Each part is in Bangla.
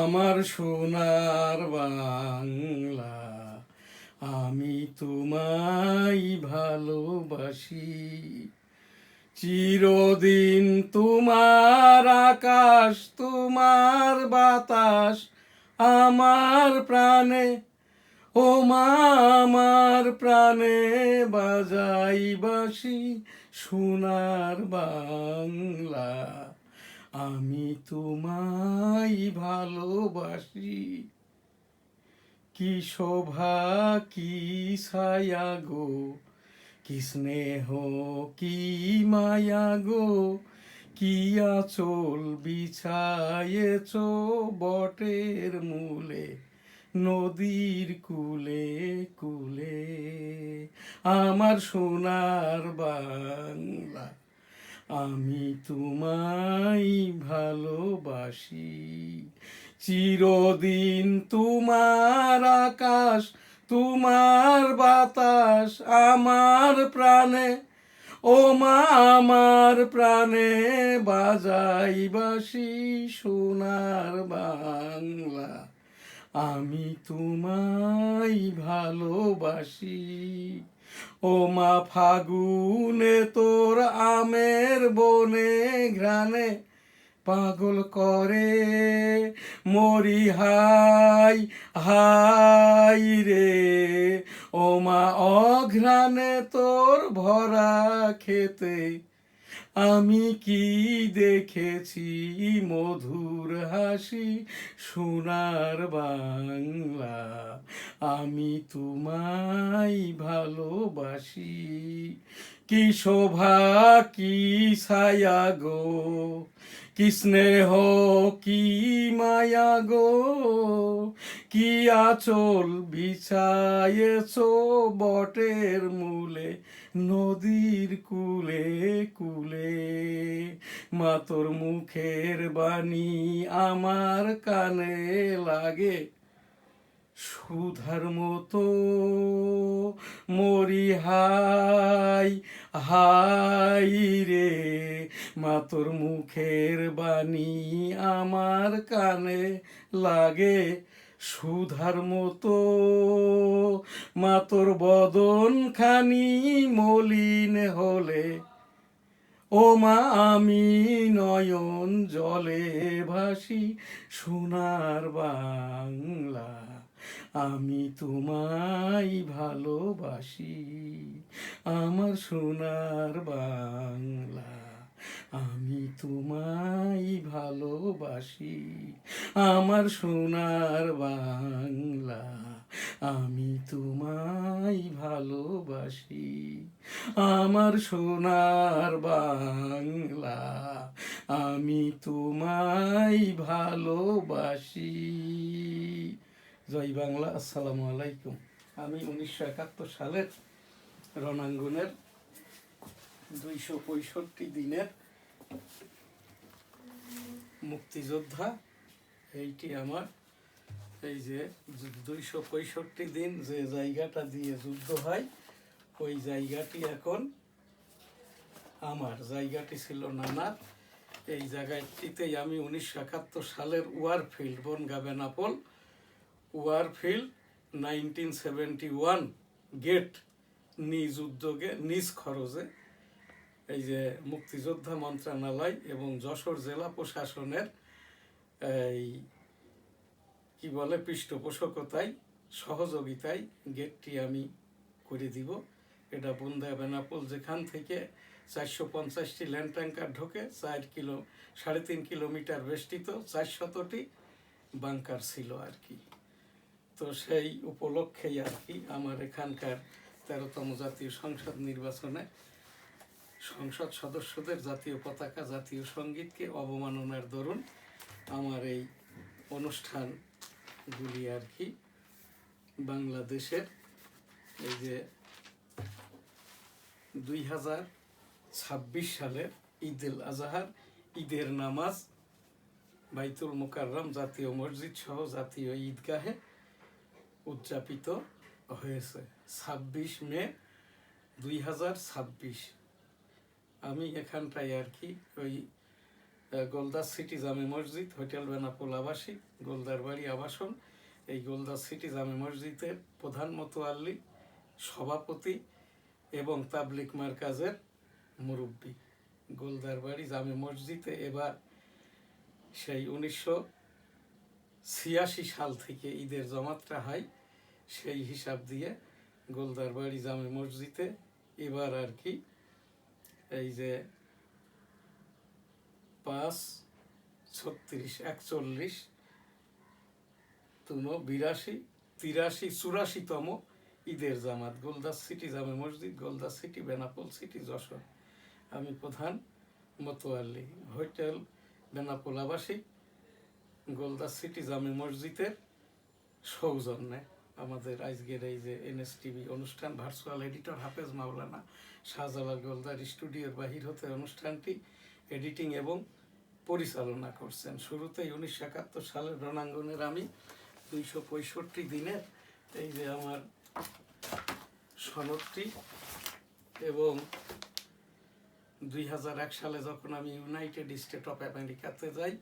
আমার সোনার বাংলা, আমি তোমায় ভালোবাসি। চিরদিন তোমার আকাশ, তোমার বাতাস আমার প্রাণে, ও মা আমার প্রাণে বাজাই বাঁশি। সোনার বাংলা, আমি তোমায় ভালোবাসি। কি শোভা কি ছায়া গো, কি স্নেহ কি মায়া গো, কি আঁচল বিছায়েছ বটের মূলে, নদীর কূলে কূলে। আমার সোনার বাংলা, আমি তোমায় ভালোবাসি। চিরদিন তোমার আকাশ, তোমার বাতাস আমার প্রাণে, ও মা আমার প্রাণে বাজাই বাঁশি। সোনার বাংলা, আমি তোমায় ভালোবাসি। ও মা ফাগুনে তোর আমের বনে ঘ্রাণে পাগল করে মরি হাই হাই রে। ও মা অঘ্রাণে তোর ভরা খেতে আমি কি দেখেছি মধুর হাসি। সোনার বাংলা, আমি তোমায় ভালোবাসি। কি শোভা কি ছায়া গো, কি স্নেহ কি মায়া গো, কি আঁচল বিছায়েছ বটের মূলে, নদীর কূলে কূলে। মা তোর মুখের বাণী আমার কানে লাগে সুধার মতো, মরি হাই হাই রে। মা তোর মুখের বাণী আমার কানে লাগে সুধার মতো, মা তোর বদন খানি মলিন হলে, ও মা আমি নয়ন জলে ভাসি। সোনার বাংলা, আমি তোমায় ভালোবাসি। আমার সোনার বাংলা, আমি তোমায় ভালোবাসি। আমার সোনার বাংলা, আমি তোমায় ভালোবাসি। আমার সোনার বাংলা, আমি তোমায় ভালোবাসি। জয় বাংলা। আসসালামু আলাইকুম। আমি 1971 সালের রণাঙ্গনের 265 দিনের মুক্তিযোদ্ধা। এইটি আমার, এই যে 265 দিন যে জায়গাটা দিয়ে যুদ্ধ হয়, ওই জায়গাটি এখন আমার। জায়গাটি ছিল নানার। এই জায়গাটিতেই আমি 1971 সালের ওয়ারফিল্ড, বনগাঁ বেনাপোল ওয়ারফিল্ড 1971 গেট নিজ উদ্যোগে নিজ খরচে, এই যে মুক্তিযোদ্ধা মন্ত্রণালয় এবং যশোর জেলা প্রশাসনের এই কি বলে পৃষ্ঠপোষকতায় সহযোগিতায় গেটটি আমি করে দিব। এটা বনগাঁ বেনাপোল, যেখান থেকে 450টি ল্যান্ড ট্যাঙ্কার ঢোকে, 3.5 কিলোমিটার বেষ্টিত 400টি বাংকার ছিল আর কি। তো সেই উপলক্ষেই আর কি আমার এখানকার 13তম জাতীয় সংসদ নির্বাচনে সংসদ সদস্যদের জাতীয় পতাকা জাতীয় সঙ্গীতকে অবমাননার দরুন আমার এই অনুষ্ঠানগুলি আর কি বাংলাদেশের এই যে 2026 সালের ঈদুল আজহার ঈদের নামাজ বাইতুল মোকাররম জাতীয় মসজিদ সহ জাতীয় ঈদগাহে উদযাপিত হয়েছে 26 মে 2026। আমি এখানটায় আর কি ওই গোলদাস সিটি জামে মসজিদ, হোটেল বেনাপোল আবাসিক, গোলদার বাড়ি আবাসন। এই গোলদাস সিটি জামে মসজিদের প্রধান মোতোয়াল্লি, সভাপতি এবং তাবলিক মার্কাজের মুরব্বী। গোলদার বাড়ি জামে মসজিদে এবার সেই 1986 সাল থেকে ঈদের জমাতটা হয়, সেই হিসাব দিয়ে গোলদার বাড়ি জামে মসজিদে এবার আর কি এই যে 5, 36, 41, 82, 83, 84তম ঈদের জামাত গোলদাস সিটি জামে মসজিদ, গোলদাস সিটি, বেনাপোল সিটি, যশোর। আমি প্রধান মোতোয়াল্লি, হোটেল বেনাপোল আবাসিক, গোলদাস সিটি জামে মসজিদের সৌজন্যে আমাদের আজকের এই যে NSTV অনুষ্ঠান, ভার্চুয়াল এডিটর হাফেজ মাওলানা শাহজালাল গোলদার স্টুডিওর বাহির হতে অনুষ্ঠানটি এডিটিং এবং পরিচালনা করছেন। শুরুতেই 1971 সালের রণাঙ্গনের আমি 265 দিনের এই যে আমার সনদটি, এবং 2001 সালে যখন আমি ইউনাইটেড স্টেট অফ আমেরিকাতে যাই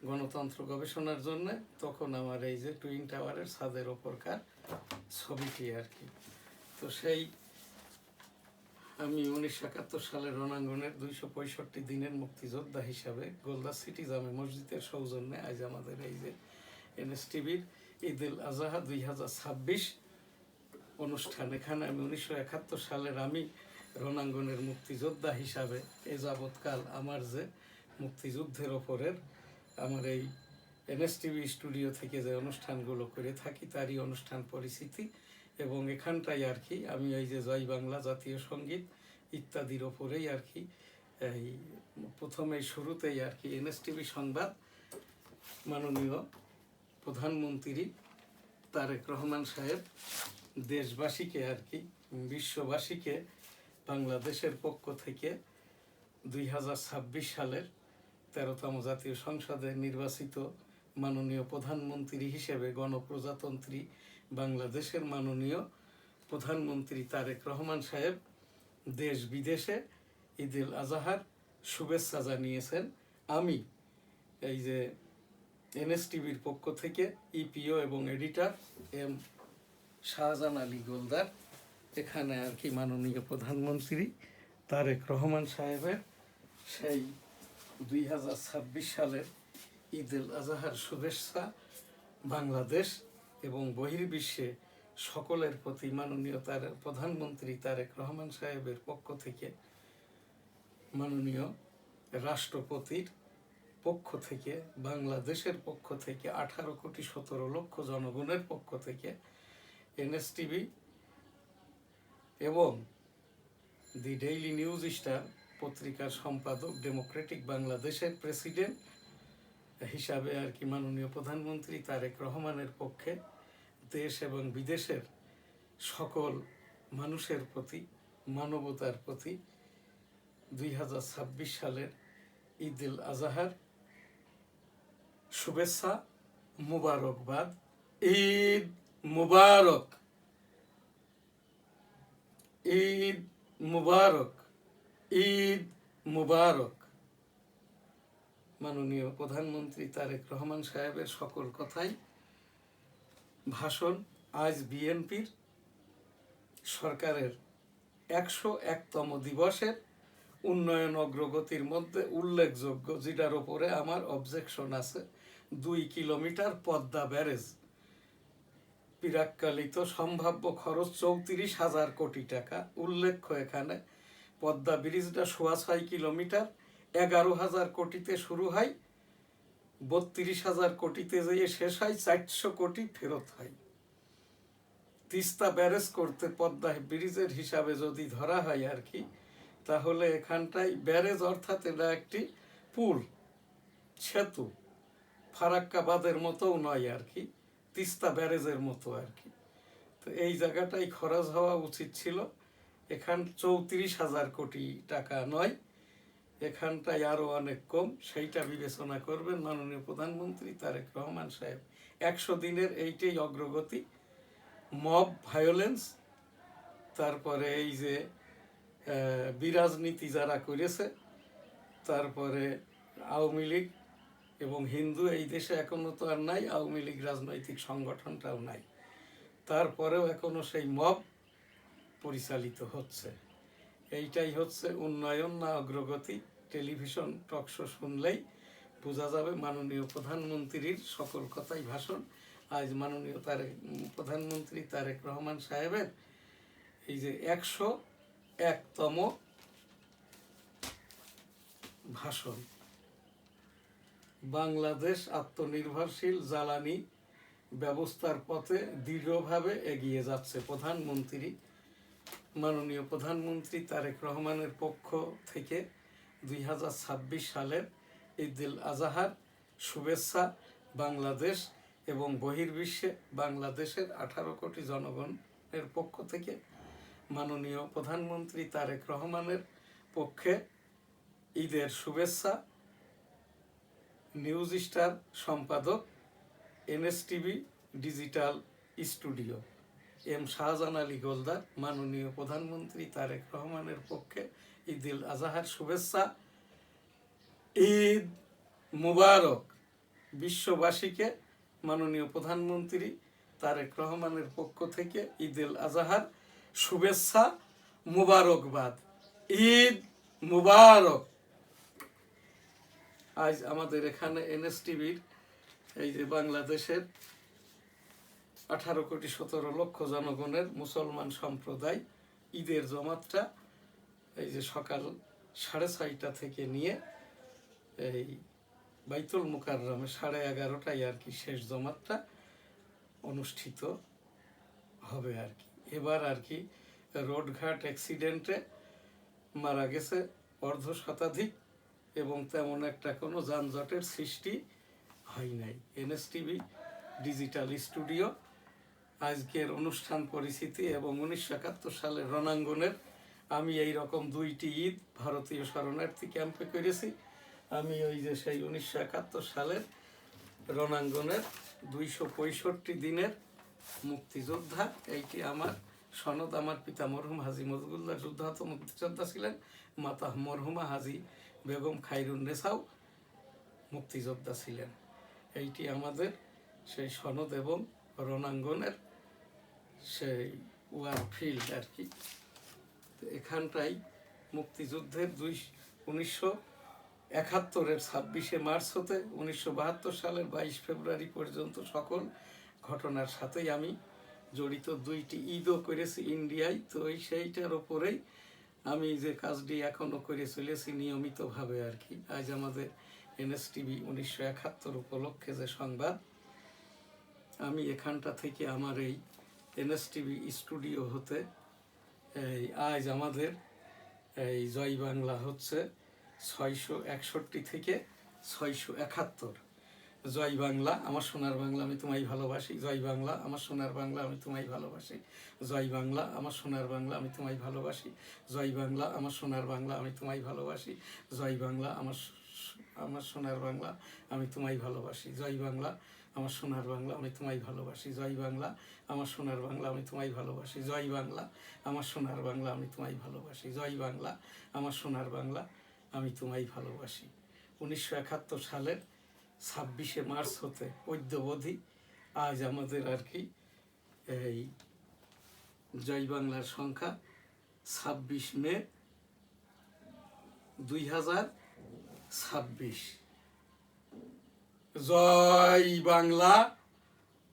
গণতন্ত্র গবেষণার জন্য, তখন আমার এই যে টুইন টাওয়ারের ছাদের ওপরকার ছবিটি আর কি। তো সেই আমি 1971 সালের রণাঙ্গনের 265 দিনের মুক্তিযোদ্ধা হিসাবে গোলদাস সিটি জামে মসজিদের সৌজন্যে আজ আমাদের এই যে NSTVর ঈদুল আজহা 2026 অনুষ্ঠান। এখানে আমি 1971 সালের আমি রণাঙ্গনের মুক্তিযোদ্ধা হিসাবে এ যাবৎকাল আমার যে মুক্তিযুদ্ধের ওপরের আমার এই NSTV স্টুডিও থেকে যে অনুষ্ঠানগুলো করে থাকি তারই অনুষ্ঠান পরিচিতি, এবং এখানটাই আর কি আমি এই যে জয় বাংলা, জাতীয় সঙ্গীত ইত্যাদির ওপরেই আর কি এই প্রথমেই শুরুতেই আর কি NSTV সংবাদ মাননীয় প্রধানমন্ত্রী তারেক রহমান সাহেব দেশবাসীকে আর কি বিশ্ববাসীকে বাংলাদেশের পক্ষ থেকে 2026 সালের 13তম জাতীয় সংসদে নির্বাচিত মাননীয় প্রধানমন্ত্রী হিসেবে গণপ্রজাতন্ত্রী বাংলাদেশের মাননীয় প্রধানমন্ত্রী তারেক রহমান সাহেব দেশ বিদেশে ঈদুল আজহার শুভেচ্ছা জানিয়েছেন। আমি এই যে NSTVর পক্ষ থেকে EPO এবং এডিটর M শাহজাহান আলী গোলদার এখানে আর কি মাননীয় প্রধানমন্ত্রী তারেক রহমান সাহেবের সেই 2026 সালের ঈদুল আজহার শুভেচ্ছা বাংলাদেশ এবং বহির্বিশ্বে সকলের প্রতি মাননীয় প্রধানমন্ত্রী তারেক রহমান সাহেবের পক্ষ থেকে, মাননীয় রাষ্ট্রপতির পক্ষ থেকে, বাংলাদেশের পক্ষ থেকে, 18,17,00,000 জনগণের পক্ষ থেকে NSTV এবং দি ডেইলি নিউজ স্টার পত্রিকার সম্পাদক, ডেমোক্রেটিক বাংলাদেশের প্রেসিডেন্ট হিসাবে আর কি মাননীয় প্রধানমন্ত্রী তারেক রহমানের পক্ষে দেশ এবং বিদেশের সকল মানুষের প্রতি, মানবতার প্রতি 2026 সালের ঈদুল আজহার শুভেচ্ছা, মুবারকবাদ। ঈদ মুবারক, ঈদ মুবারক, ঈদ মুবারক। মাননীয় প্রধানমন্ত্রী তারেক রহমান সাহেবের সকল কথাই ভাষণ আজ বিএনপির সরকারের 101তম দিবসের উন্নয়ন অগ্রগতির মধ্যে উল্লেখযোগ্য, যেটার ওপরে আমার অবজেকশন আছে। 2 কিলোমিটার পদ্মা ব্যারেজ প্রাক্কালিত সম্ভাব্য খরচ 34,000 কোটি টাকা। উল্লেখ্য এখানে পদ্মা ব্রিজটা 6.5 কিলোমিটার, 11,000 কোটিতে শুরু হয়, 32,000 কোটিতে যেয়ে শেষ হয়, 400 কোটি ফেরত হয়। তিস্তা ব্যারেজ করতে পদ্মা ব্রিজের হিসাবে যদি ধরা হয় আর কি, তাহলে এখানটায় ব্যারেজ অর্থাৎ এটা একটি পুল, সেতু, ফারাক্কাবাদের মতোও নয় আর কি, তিস্তা ব্যারেজের মতো আর কি। তো এই জায়গাটাই খরচ হওয়া উচিত ছিল। এখান 34,000 কোটি টাকা নয়, এখানটায় আরও অনেক কম, সেইটা বিবেচনা করবেন মাননীয় প্রধানমন্ত্রী তারেক রহমান সাহেব। 100 দিনের এইটাই অগ্রগতি। মব ভায়োলেন্স, তারপরে এই যে বিরাজনীতি যারা করেছে, তারপরে আওয়ামী লীগ এবং হিন্দু এই দেশে এখনো তো আর নাই, আওয়ামী লীগ রাজনৈতিক সংগঠনটাও নাই, তারপরেও এখনো সেই মব পরিচালিত হচ্ছে। এইটাই হচ্ছে উন্নয়ন না অগ্রগতি? টেলিভিশন টকশো শুনলেই বোঝা যাবে। মাননীয় প্রধানমন্ত্রীর সকল কথাই ভাষণ। আজ মাননীয় প্রধানমন্ত্রী তারেক রহমান সাহেবের এই যে 101তম ভাষণ, বাংলাদেশ আত্মনির্ভরশীল জ্বালানি ব্যবস্থার পথে দৃঢ়ভাবে এগিয়ে যাচ্ছে। প্রধানমন্ত্রী, মাননীয় প্রধানমন্ত্রী তারেক রহমানের পক্ষ থেকে 2026 সালের ঈদুল আজহার শুভেচ্ছা। বাংলাদেশ এবং বহির্বিশ্বে বাংলাদেশের 18 কোটি জনগণের পক্ষ থেকে মাননীয় প্রধানমন্ত্রী তারেক রহমানের পক্ষে ঈদের শুভেচ্ছা। নিউজ স্টার সম্পাদক, NSTV digital studio, M Shahjahan Ali Goldar. মাননীয় প্রধানমন্ত্রী তারেক রহমানের পক্ষে ঈদুল আজহার শুভেচ্ছা। ঈদ মুবারক। বিশ্ববাসীকে মাননীয় প্রধানমন্ত্রী তারেক রহমানের পক্ষ থেকে ঈদুল আজহার শুভেচ্ছা, মুবারকবাদ। ঈদ মুবারক। আজ আমাদের এখানে NSTVর এই যে বাংলাদেশের 18 কোটি 17 লক্ষ জনগণের মুসলমান সম্প্রদায় ঈদের জমাতটা এই যে সকাল 6:30 থেকে নিয়ে এই বাইতুল মুকাররমে 11:30টায় আর কি শেষ জমাতটা অনুষ্ঠিত হবে আর কি। এবার আর কি রোডঘাট অ্যাক্সিডেন্টে মারা গেছে 1/2 শতাধিক এবং তেমন একটা কোনো যানজটের সৃষ্টি হয় নাই। NSTV ডিজিটাল স্টুডিও আজকের অনুষ্ঠান পরিস্থিতি এবং 1971 সালের রণাঙ্গনের আমি এই রকম 2টি ঈদ ভারতীয় শরণার্থী ক্যাম্পে করেছি। আমি ওই যে সেই 1971 সালের রণাঙ্গনের 265 দিনের মুক্তিযোদ্ধা। এইটি আমার সনদ। আমার পিতা মরহুম হাজী মজগুল্লাহ যুদ্ধাহত মুক্তিযোদ্ধা ছিলেন, মাতা মরহুমা হাজী বেগম খায়রুন্নেসাও মুক্তিযোদ্ধা ছিলেন। এইটি আমাদের সেই সনদ এবং রণাঙ্গনের সেই ওয়ার ফিল্ড আর কি। এখানটাই মুক্তিযুদ্ধের 1971-এর 26শে মার্চ হতে 1972 সালের 22 ফেব্রুয়ারি পর্যন্ত সকল ঘটনার সাথেই আমি জড়িত। 2টি ঈদও করেছি ইন্ডিয়ায়। তো সেইটার ওপরেই আমি যে কাজটি এখনও করে চলেছি নিয়মিতভাবে আর কি। আজ আমাদের NSTV 1971 উপলক্ষে যে সংবাদ, আমি এখানটা থেকে আমার এই NSTV স্টুডিও হতে এই আজ আমাদের এই জয় বাংলা হচ্ছে 661 থেকে 671। জয় বাংলা আমার সোনার বাংলা, আমি তোমায় ভালোবাসি। জয় বাংলা আমার সোনার বাংলা, আমি তোমায় ভালোবাসি। জয় বাংলা আমার সোনার বাংলা, আমি তোমায় ভালোবাসি। জয় বাংলা আমার সোনার বাংলা, আমি তোমায় ভালোবাসি। জয় বাংলা আমার সোনার বাংলা, আমি তোমায় ভালোবাসি। জয় বাংলা আমার সোনার বাংলা, আমি তোমায় ভালোবাসি। জয় বাংলা আমার সোনার বাংলা, আমি তোমায় ভালোবাসি। জয় বাংলা আমার সোনার বাংলা, আমি তোমায় ভালোবাসি। জয় বাংলা আমার সোনার বাংলা, আমি তোমায় ভালোবাসি। 1971 সালের 26শে মার্চ হতে অদ্যাবধি আজ আমাদের আর কি এই জয় বাংলার সংখ্যা 26 মে 2026। জয় বাংলা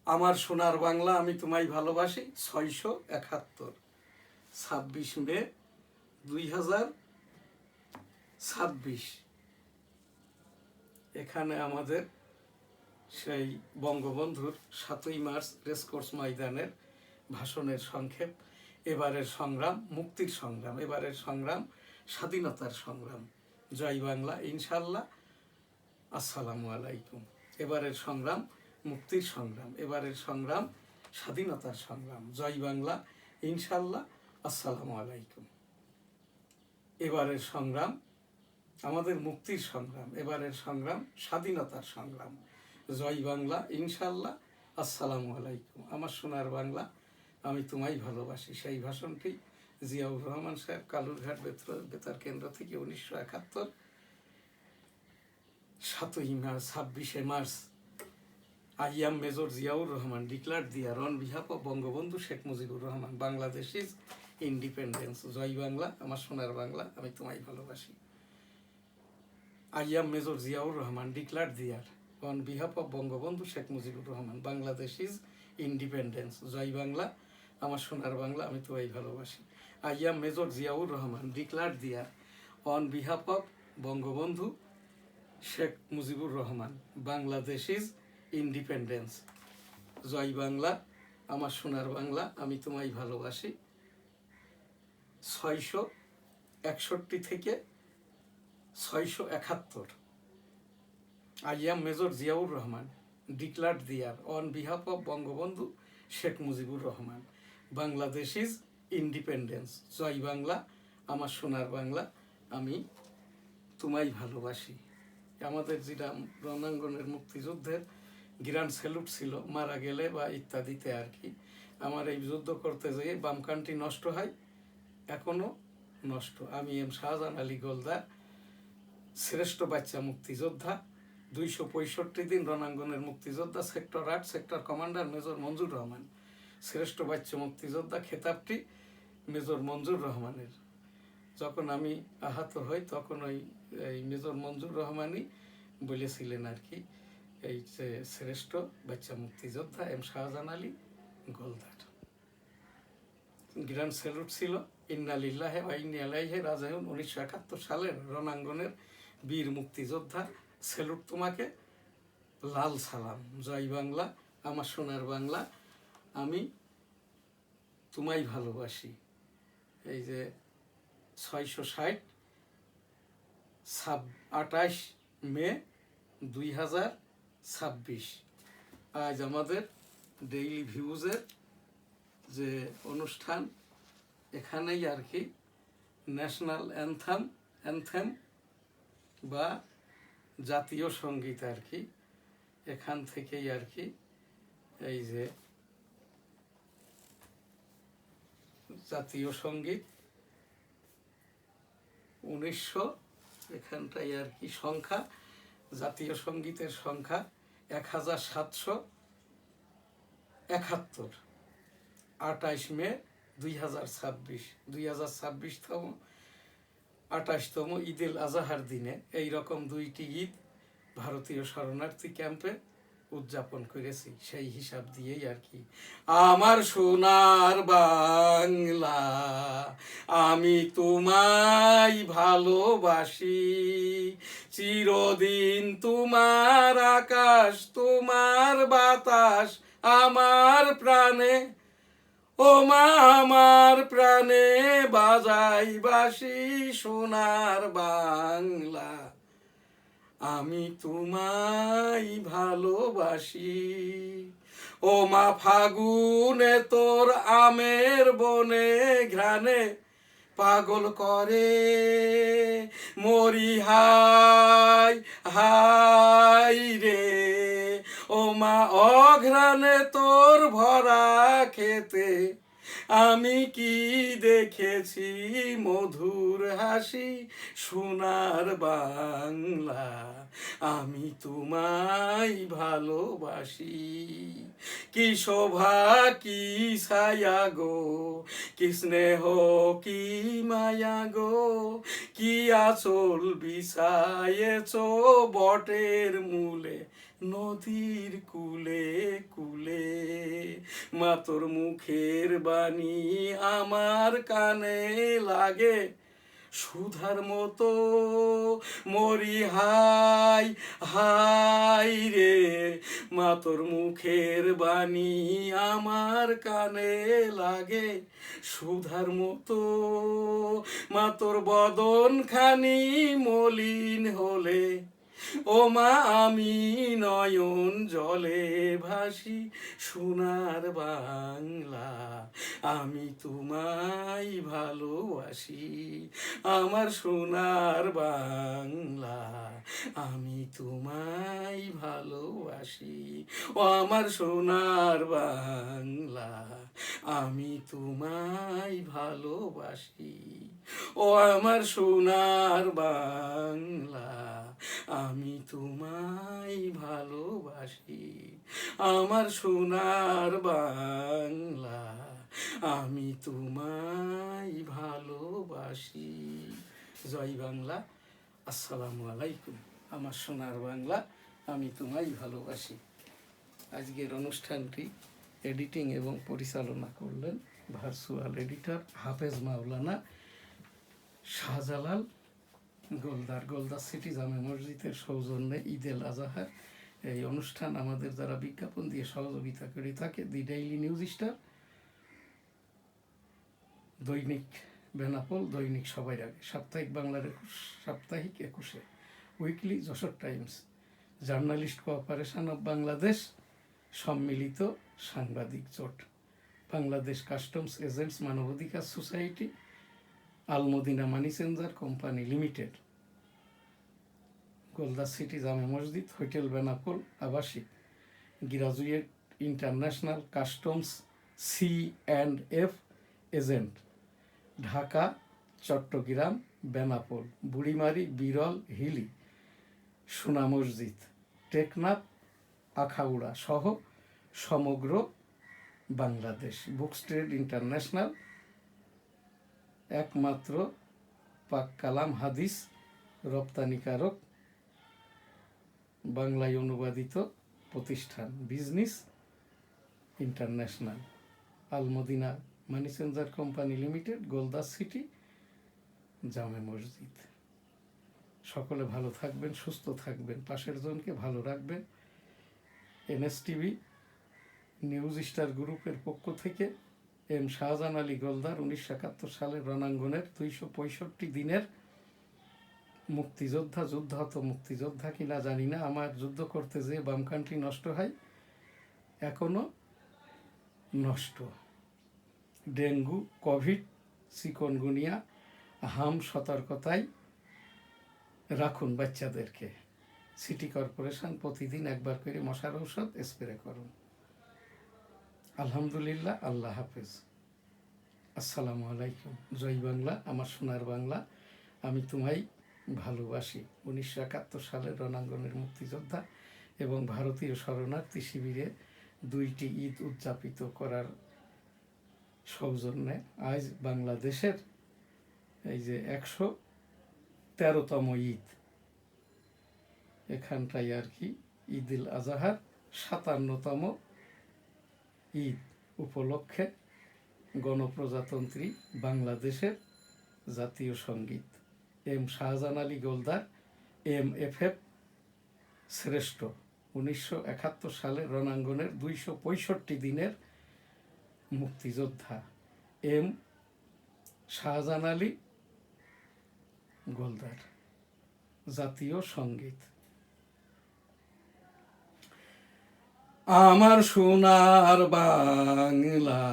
আমার সোনার বাংলা, আমি তোমায় ভালোবাসি। 671, 26 মে 2026। এখানে আমাদের সেই বঙ্গবন্ধুর 7ই মার্চ রেসকোর্স ময়দানের ভাষণের সংক্ষেপ। এবারের সংগ্রাম মুক্তির সংগ্রাম, এবারের সংগ্রাম স্বাধীনতার সংগ্রাম। জয় বাংলা ইনশাল্লাহ। আসসালামু আলাইকুম। এবারের সংগ্রাম মুক্তির সংগ্রাম, এবারের সংগ্রাম স্বাধীনতার সংগ্রাম। জয় বাংলা ইনশাল্লাহ। আসসালামু আলাইকুম। এবারের সংগ্রাম আমাদের মুক্তির সংগ্রাম, এবারের সংগ্রাম স্বাধীনতার সংগ্রাম। জয় বাংলা ইনশাল্লাহ। আসসালামু আলাইকুম। আমার সোনার বাংলা, আমি তোমায় ভালোবাসি। সেই ভাষণটি জিয়াউর রহমান সাহেব কালুরঘাট বেতার কেন্দ্র থেকে 1971 7 March 26 March I am Major Ziaur Rahman declared the on behalf of Bangabandhu Sheikh Mujibur Rahman Bangladesh is independence. জয় বাংলা, আমার সোনার বাংলা, আমি তোমায় ভালোবাসি। I am Major Ziaur Rahman declared the on behalf of Bangabandhu Sheikh Mujibur Rahman Bangladesh is independence. জয় বাংলা, আমার সোনার বাংলা, আমি তোমায় ভালোবাসি। I am Major Ziaur Rahman declared the on behalf of Bangabandhu Sheikh Mujibur Rahman Bangladesh is independence. জয় বাংলা, আমার সোনার বাংলা, আমি তোমায় ভালোবাসি। 661 থেকে 671। I am Major Ziaur Rahman declared the on behalf of Bangabandhu Sheikh Mujibur Rahman Bangladesh is independence. জয় বাংলা, আমার সোনার বাংলা, আমি তোমায় ভালোবাসি। আমাদের যেটা রণাঙ্গনের মুক্তিযুদ্ধের গ্র্যান্ড স্যালুট ছিল, মারা গেলে বা ইত্যাদিতে আর কি। আমার এই যুদ্ধ করতে যেয়ে বামকানটি নষ্ট হয়, এখনও নষ্ট। আমি এম শাহজাহান আলী গোলদার, শ্রেষ্ঠ বাচ্চা মুক্তিযোদ্ধা, 265 দিন রণাঙ্গনের মুক্তিযোদ্ধা, সেক্টর 8 সেক্টর কমান্ডার মেজর মঞ্জুর রহমান। শ্রেষ্ঠ বাচ্চা মুক্তিযোদ্ধা খেতাবটি মেজর মঞ্জুর রহমানের। যখন আমি আহত হই তখন এই মেজর মঞ্জুর রহমানই বলেছিলেন আর কি, এই যে শ্রেষ্ঠ বাচ্চা মুক্তিযোদ্ধা M Shahjahan Ali Goldar. Grand salute ছিল ইন্না লিল্লাহি ওয়া ইন্না ইলাইহি রাজিউন। 1971 সালের রণাঙ্গনের বীর মুক্তিযোদ্ধা, স্যালুট তোমাকে, লাল সালাম। জয় বাংলা, আমার সোনার বাংলা, আমি তোমায় ভালোবাসি। এই যে 660 28 মে 2026 আজ আমাদের ডেইলি ভিউজের যে অনুষ্ঠান, এখানেই আর কি ন্যাশনাল অ্যানথেম বা জাতীয় সঙ্গীত আর কি, এখান থেকেই আর কি এই যে জাতীয় সঙ্গীত 1900 এখানটাই আর কি সংখ্যা, জাতীয় সঙ্গীতের সংখ্যা 1771। 28 মে 2026 2026তম 28তম ঈদুল আজহার দিনে এইরকম 2টি ঈদ ভারতীয় শরণার্থী ক্যাম্পে উদযাপন করেছি। সেই হিসাব দিয়েই আর কি, আমার সোনার বাংলা, আমি তোমায় ভালোবাসি। চিরদিন তোমার আকাশ, তোমার বাতাস আমার প্রাণে, ও মা আমার প্রাণে বাজাই বাঁশি। সোনার বাংলা, আমি তোমায় ভালোবাসি। ও মা ফাগুনে তোর আমের বনে ঘ্রাণে পাগল করে মরি হাই হাই রে। ও মা অঘ্রাণে তোর ভরা খেতে আমি কি দেখেছি মধুর হাসি। সোনার বাংলা, আমি তোমায় ভালোবাসি। কি শোভা কি ছায়া গো, কি স্নেহ কি মায়া গো, কি আঁচল বিছায়েছ বটের মূলে নদীর কুলে কুলে। মা তোর মুখের বাণী আমার কানে লাগে সুধার মতো মরি হাই হাই রে। মা তোর মুখের বাণী আমার কানে লাগে সুধার মতো। মা তোর বদন খানি মলিন হলে, ও মা আমি নয়ন জলে ভাসি। সোনার বাংলা, আমি তোমায় ভালোবাসি। আমার সোনার বাংলা, আমি তোমায় ভালোবাসি। ও আমার সোনার বাংলা, আমি তোমায় ভালোবাসি। ও আমার সোনার বাংলা, আমি আমি তোমায় ভালোবাসি আমার সোনার বাংলা, আমি তোমায় ভালোবাসি। জয় বাংলা। আসসালামু আলাইকুম। আমার সোনার বাংলা, আমি তোমায় ভালোবাসি। আজকের অনুষ্ঠানটি এডিটিং এবং পরিচালনা করলেন ভার্চুয়াল এডিটর হাফেজ মাওলানা শাহজালাল গোলদার, গোলদার সিটি জামে মসজিদের সৌজন্যে ঈদুল আজহার এই অনুষ্ঠান আমাদের যারা বিজ্ঞাপন দিয়ে সহযোগিতা করে থাকে, দি ডেইলি নিউজ স্টার, দৈনিক বেনাপোল, দৈনিক সবার আগে, সাপ্তাহিক বাংলার 21, সাপ্তাহিক 21, weekly Jessore times, journalist cooperation of Bangladesh, সম্মিলিত সাংবাদিক জোট, বাংলাদেশ কাস্টমস এজেন্টস মানবাধিকার সোসাইটি, Almadina money changer company limited, Goldar city জামে মসজিদ, হোটেল বেনাপোল আবাসিক, graduate international customs C&F agent, Dhaka, Chittagong, Benapole, Burimari, Biral, Hili, সোনা মসজিদ, টেকনাফ, আখাউড়া সহ সমগ্র বাংলাদেশ, বুকস ট্রেড ইন্টারন্যাশনাল, একমাত্র পাক কালাম হাদিস রপ্তানিকারক বাংলায় অনুবাদিত প্রতিষ্ঠান, business international, Al Madina money changer company limited, Goldar city জামে মসজিদ। সকলে ভালো থাকবেন, সুস্থ থাকবেন, পাশের জনকে ভালো রাখবেন। NSTV নিউজ স্টার গ্রুপের পক্ষ থেকে এম শাহজাহান আলী গোলদার 1971 সালের রণাঙ্গনের 265 দিনের মুক্তিযোদ্ধা, যুদ্ধাহত মুক্তিযোদ্ধা কিনা জানি না, আমার যুদ্ধ করতে যেয়ে বামকানটি নষ্ট হয়, এখনো নষ্ট। ডেঙ্গু, কোভিড, চিকনগুনিয়া, হাম সতর্কতায় রাখুন বাচ্চাদেরকে। সিটি কর্পোরেশন প্রতিদিন একবার করে মশার ঔষধ স্প্রে করুন। আলহামদুলিল্লাহ, আল্লাহ হাফেজ, আসসালামু আলাইকুম। জয় বাংলা, আমার সোনার বাংলা, আমি তোমায় ভালোবাসি। 1971 সালের রণাঙ্গনের মুক্তিযোদ্ধা এবং ভারতীয় শরণার্থী শিবিরে 2টি ঈদ উদযাপিত করার সৌজন্যে আজ বাংলাদেশের এই যে 113তম ঈদ, এখানটাই আর কি ঈদুল আজহার 57তম ঈদ উপলক্ষে গণপ্রজাতন্ত্রী বাংলাদেশের জাতীয় সঙ্গীত এম শাহজাহান আলী গোলদার MFF শ্রেষ্ঠ 1971 সালের রণাঙ্গনের 265 দিনের মুক্তিযোদ্ধা এম শাহজাহান আলী গোলদার জাতীয় সঙ্গীত। আমার সোনার বাংলা,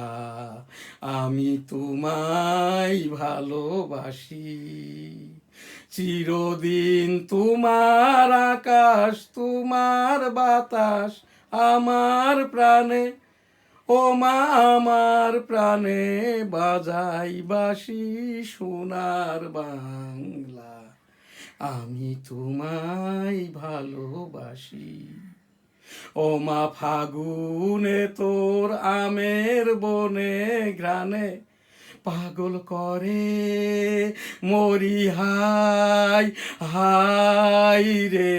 আমি তোমায় ভালোবাসি, চিরদিন তোমার আকাশ, তোমার বাতাস আমার প্রাণে, ও মা আমার প্রাণে বাজাই বাঁশি, সোনার বাংলা, আমি তোমায় ভালোবাসি। ও মা ফাগুনে তোর আমের বনে ঘ্রাণে পাগল করে মরি, হাই হাই রে,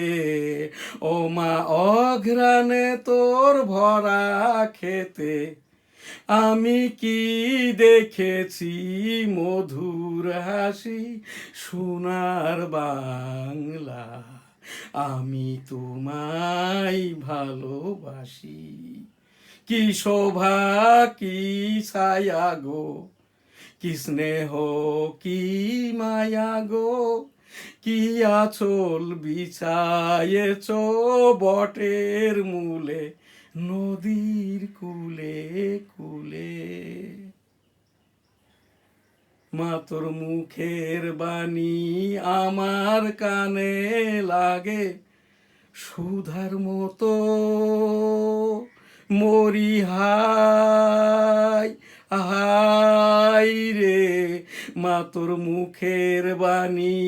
ও মা অঘ্রাণে তোর ভরা খেতে আমি কি দেখেছি মধুর হাসি, সোনার বাংলা, আমি তোমায় ভালোবাসি। কি শোভা কি ছায়া গো, কি স্নেহ কি মায়া গো, কি আঁচল বিছায়েছ বটের মূলে, নদীর কূলে কূলে। মা তোর মুখের বাণী আমার কানে লাগে সুধার মতো, মরি হাই হাই রে, মা তোর মুখের বাণী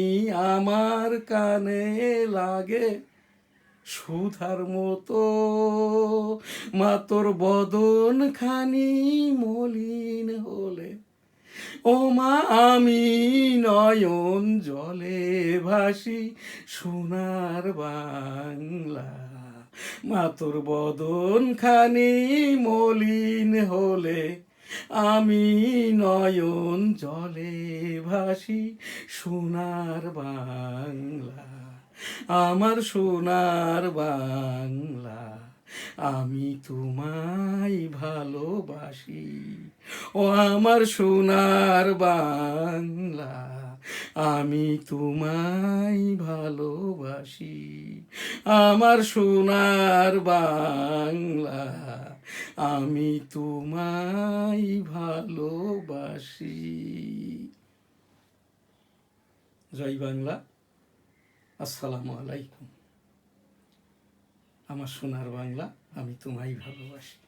আমার কানে লাগে সুধার মতো, মা তোর বদন খানি মলিন হলে, ও মা আমি নয়ন জলে ভাসি সোনার বাংলা। মা তোর বদন খানি মলিন হলে, আমি নয়ন জলে ভাসি সোনার বাংলা। আমার সোনার বাংলা, আমি তোমায় ভালোবাসি। ও আমার সোনার বাংলা, আমি তোমায় ভালোবাসি। আমার সোনার বাংলা, আমি তোমায় ভালোবাসি। জয় বাংলা। আসসালামু আলাইকুম। আমার সোনার বাংলা, আমি তোমায় ভালোবাসি।